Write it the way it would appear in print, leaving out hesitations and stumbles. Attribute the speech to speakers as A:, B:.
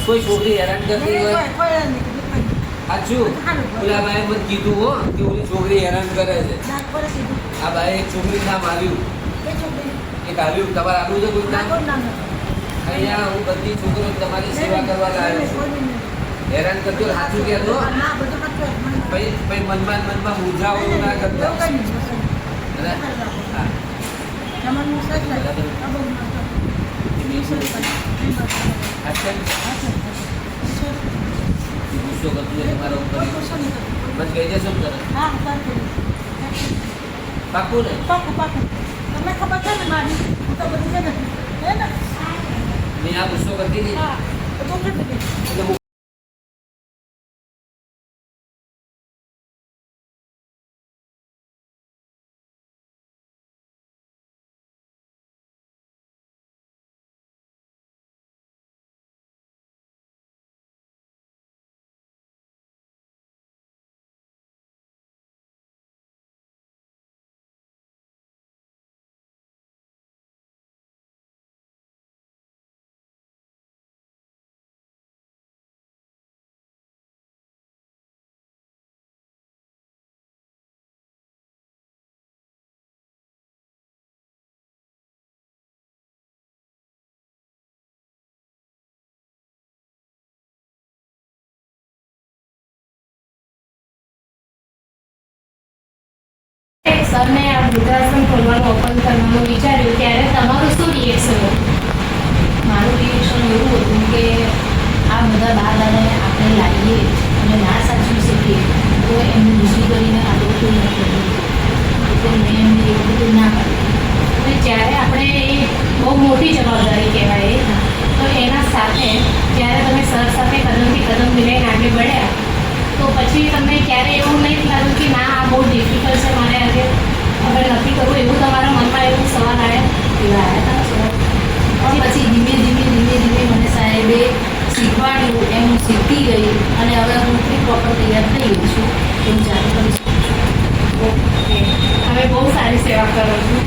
A: કોઈ છોકરી હેરાન કરતી હોય સાચું પેલા ભાઈ મને કીધું હો કે ઓલી છોકરી હેરાન કરે છે આ ભાઈ એક છોકરી નામ આવ્યું એક આવ્યું તમારે આવ્યું છે કોઈ નામ અહીંયા હું બધી છોકરીઓ તમારી સેવા કરવા લાવ્યો છું હેરાન કરતો સાચું કહેતો પછી મનમાં મૂંઝાવ ના કરતા ગુસ્સો કરતું તમારા ઉપર બસ કહી દેશો ને પાકું ને
B: તમને ખબર છે ને મારી હું તો બધી છે ને હે ને
A: મેં આ ગુસ્સો કરતી હતી એટલે
C: સરને આ વૃદ્ધાશ્રમ ખોલવાનું ઓપન કરવાનું વિચાર્યું ત્યારે તમારું શું રિએક્શન હતું? મારું રિએક્શન એવું હતું કે આ બધા બા દાદાને આપણે લાવીએ અને ના સાચવી શકીએ તો એમને દૂષિત કરીને આપણે કોઈ ન કરવું એટલે મેં એમને એવું બધું ના કર્યું અને જ્યારે આપણે એ બહુ મોટી જવાબદારી કહેવાય તો એના સાથે જ્યારે તમે સર સાથે કદમથી કદમ મિલાઈને આગળ बढ़્યા તો પછી તમને ક્યારે એવું નહીં લાગ્યું કે ના આ બહુ ડિફિકલ્ટ છે મારે આજે હવે નથી કરવું એવું તમારા મનમાં એવું સવાલ આવ્યા એવા આવ્યા હતા સવાલ પછી ધીમે મને સાહેબે શીખવાડ્યું એમ હું શીખી ગઈ અને હવે હું પ્રોપર તૈયાર થઈ ગઈ છું એવું ચાલુ કરી શકું છું ઓકે હવે બહુ સારી સેવા કરો છું